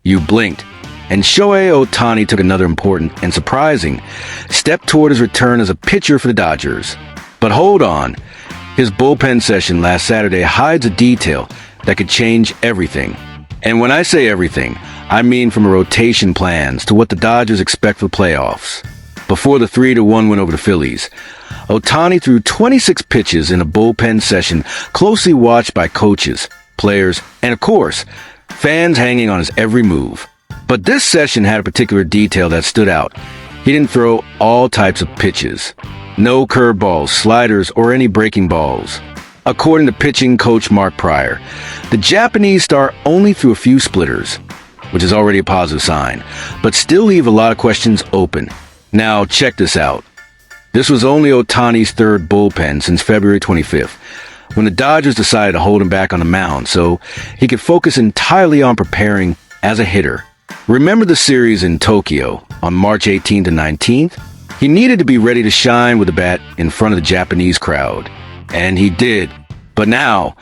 You blinked, and Shohei Ohtani took another important and surprising step toward his return as a pitcher for the Dodgers. But hold on, his bullpen session last Saturday hides a detail that could change everything. And when I say everything, I mean from rotation plans to what the Dodgers expect for the playoffs. Before the 3-1 win over the Phillies, Ohtani threw 26 pitches in a bullpen session closely watched by coaches, players, and of course, fans hanging on his every move. But this session had a particular detail that stood out. He didn't throw all types of pitches. No curveballs, sliders, or any breaking balls. According to pitching coach Mark Pryor, the Japanese star only threw a few splitters, which is already a positive sign, but still leave a lot of questions open. Now, check this out. This was only Ohtani's third bullpen since February 25th, when the Dodgers decided to hold him back on the mound so he could focus entirely on preparing as a hitter. Remember the series in Tokyo on March 18th and 19th? He needed to be ready to shine with the bat in front of the Japanese crowd. And he did. But now,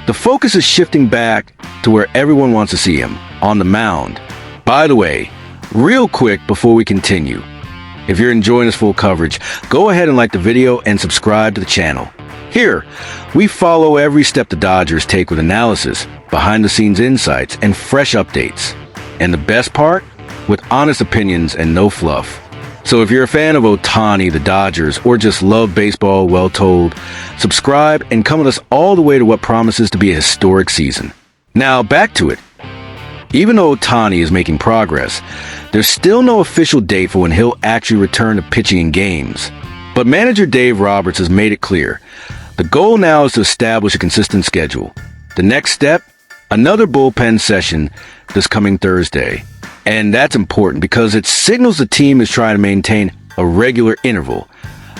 the focus is shifting back to where everyone wants to see him, on the mound. By the way, real quick before we continue, if you're enjoying this full coverage, go ahead and like the video and subscribe to the channel. Here, we follow every step the Dodgers take with analysis, behind-the-scenes insights, and fresh updates. And the best part? With honest opinions and no fluff. So if you're a fan of Ohtani, the Dodgers, or just love baseball well told, subscribe and come with us all the way to what promises to be a historic season. Now, back to it. Even though Ohtani is making progress, there's still no official date for when he'll actually return to pitching in games. But manager Dave Roberts has made it clear. The goal now is to establish a consistent schedule. The next step? Another bullpen session this coming Thursday. And that's important because it signals the team is trying to maintain a regular interval,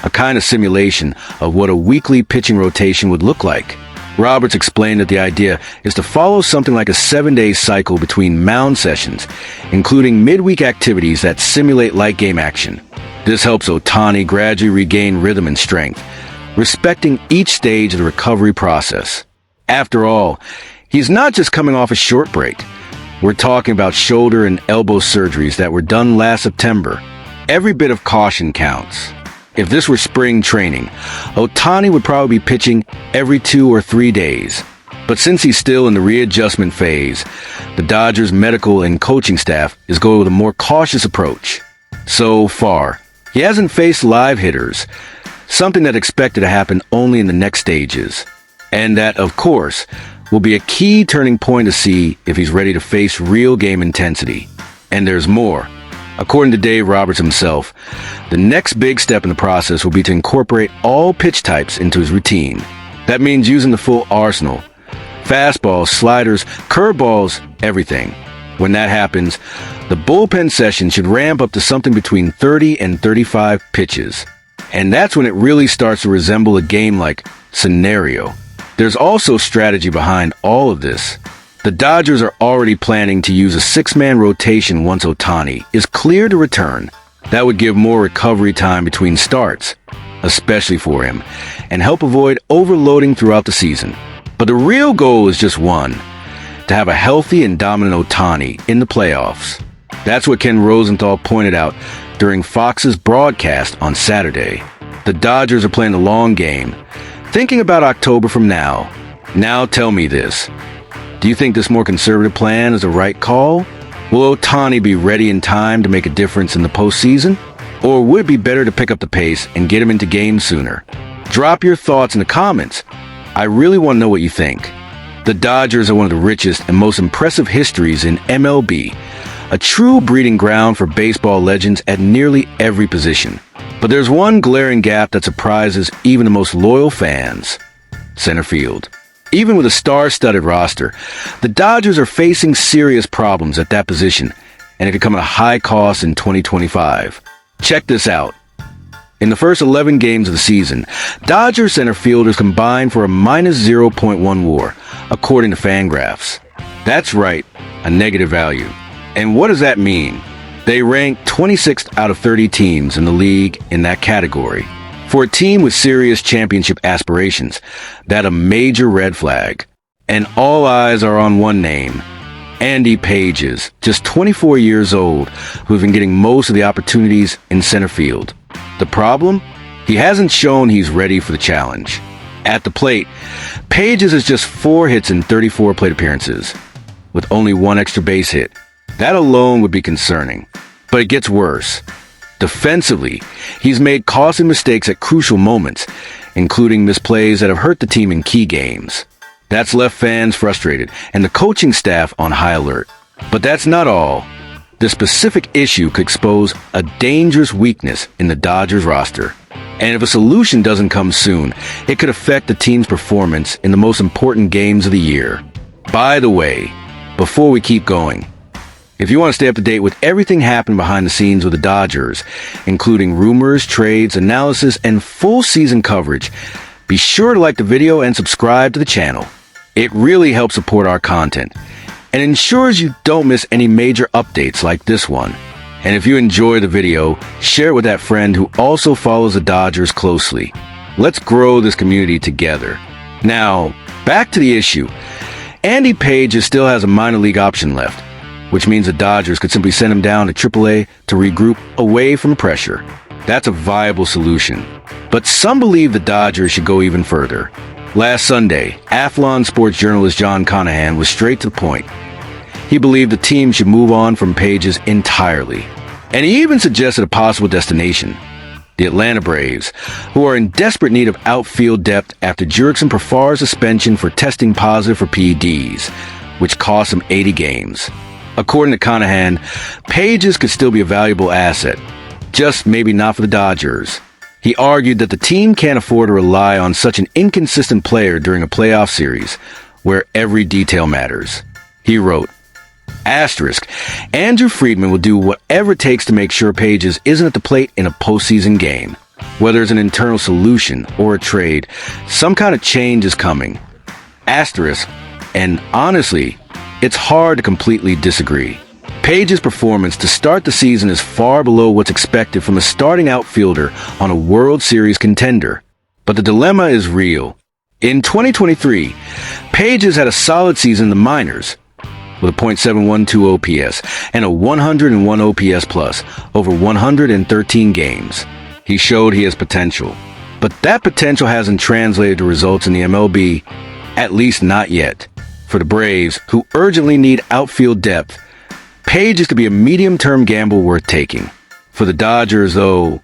a kind of simulation of what a weekly pitching rotation would look like. Roberts explained that the idea is to follow something like a 7-day cycle between mound sessions, including midweek activities that simulate light game action. This helps Ohtani gradually regain rhythm and strength, respecting each stage of the recovery process. After all, he's not just coming off a short break. We're talking about shoulder and elbow surgeries that were done last September. Every bit of caution counts. If this were spring training, Ohtani would probably be pitching every 2 or 3 days. But since he's still in the readjustment phase, the Dodgers' medical and coaching staff is going with a more cautious approach. So far, he hasn't faced live hitters, something that's expected to happen only in the next stages. And that, of course, will be a key turning point to see if he's ready to face real game intensity. And there's more. According to Dave Roberts himself, the next big step in the process will be to incorporate all pitch types into his routine. That means using the full arsenal. Fastballs, sliders, curveballs, everything. When that happens, the bullpen session should ramp up to something between 30 and 35 pitches. And that's when it really starts to resemble a game-like scenario. There's also strategy behind all of this. The Dodgers are already planning to use a 6-man rotation once Ohtani is clear to return. That would give more recovery time between starts, especially for him, and help avoid overloading throughout the season. But the real goal is just one, to have a healthy and dominant Ohtani in the playoffs. That's what Ken Rosenthal pointed out during Fox's broadcast on Saturday. The Dodgers are playing the long game, thinking about October from now. Now tell me this. Do you think this more conservative plan is the right call? Will Ohtani be ready in time to make a difference in the postseason? Or would it be better to pick up the pace and get him into games sooner? Drop your thoughts in the comments. I really want to know what you think. The Dodgers are one of the richest and most impressive histories in MLB, a true breeding ground for baseball legends at nearly every position. But there's one glaring gap that surprises even the most loyal fans: center field. Even with a star-studded roster, the Dodgers are facing serious problems at that position, and it could come at a high cost in 2025. Check this out. In the first 11 games of the season, Dodgers center fielders combined for a -0.1 WAR, according to Fangraphs. That's right, a negative value. And what does that mean? They rank 26th out of 30 teams in the league in that category. For a team with serious championship aspirations, that's a major red flag. And all eyes are on one name: Andy Pages, just 24 years old, who's been getting most of the opportunities in center field. The problem? He hasn't shown he's ready for the challenge. At the plate, Pages has just 4 hits in 34 plate appearances, with only 1 extra base hit. That alone would be concerning. But it gets worse. Defensively, he's made costly mistakes at crucial moments, including misplays that have hurt the team in key games. That's left fans frustrated and the coaching staff on high alert. But that's not all. This specific issue could expose a dangerous weakness in the Dodgers roster. And if a solution doesn't come soon, it could affect the team's performance in the most important games of the year. By the way, before we keep going, if you want to stay up to date with everything happening behind the scenes with the Dodgers, including rumors, trades, analysis, and full season coverage, be sure to like the video and subscribe to the channel. It really helps support our content and ensures you don't miss any major updates like this one. And if you enjoy the video, share it with that friend who also follows the Dodgers closely. Let's grow this community together. Now, back to the issue. Andy Pages still has a minor league option left, which means the Dodgers could simply send him down to AAA to regroup away from pressure. That's a viable solution. But some believe the Dodgers should go even further. Last Sunday, Athlon sports journalist John Conahan was straight to the point. He believed the team should move on from Pages entirely. And he even suggested a possible destination: the Atlanta Braves, who are in desperate need of outfield depth after Jurickson Profar's suspension for testing positive for PEDs, which cost him 80 games. According to Conahan, Pages could still be a valuable asset, just maybe not for the Dodgers. He argued that the team can't afford to rely on such an inconsistent player during a playoff series, where every detail matters. He wrote, Asterisk, Andrew Friedman will do whatever it takes to make sure Pages isn't at the plate in a postseason game. Whether it's an internal solution or a trade, some kind of change is coming. Asterisk, and honestly, it's hard to completely disagree. Pages' performance to start the season is far below what's expected from a starting outfielder on a World Series contender. But the dilemma is real. In 2023, Pages had a solid season in the minors, with a .712 OPS and a 101 OPS plus over 113 games. He showed he has potential. But that potential hasn't translated to results in the MLB, at least not yet. For the Braves, who urgently need outfield depth, Pages could be a medium-term gamble worth taking. For the Dodgers, though,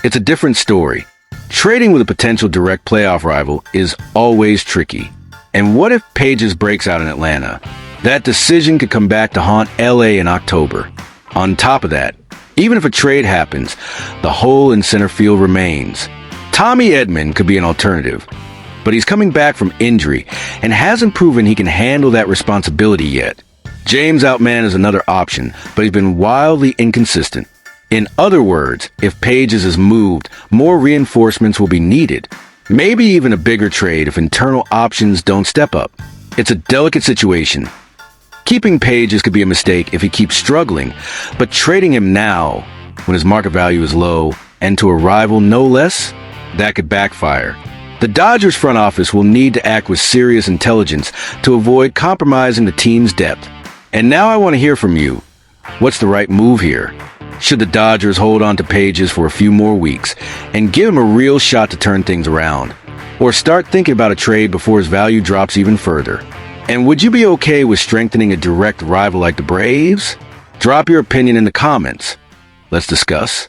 it's a different story. Trading with a potential direct playoff rival is always tricky. And what if Pages breaks out in Atlanta? That decision could come back to haunt LA in October. On top of that, even if a trade happens, the hole in center field remains. Tommy Edman could be an alternative, but he's coming back from injury and hasn't proven he can handle that responsibility yet. James Outman is another option, but he's been wildly inconsistent. In other words, if Pages is moved, more reinforcements will be needed. Maybe even a bigger trade if internal options don't step up. It's a delicate situation. Keeping Pages could be a mistake if he keeps struggling, but trading him now, when his market value is low, and to a rival no less, that could backfire. The Dodgers front office will need to act with serious intelligence to avoid compromising the team's depth. And now I want to hear from you. What's the right move here? Should the Dodgers hold on to Pages for a few more weeks and give him a real shot to turn things around? Or start thinking about a trade before his value drops even further? And would you be okay with strengthening a direct rival like the Braves? Drop your opinion in the comments. Let's discuss.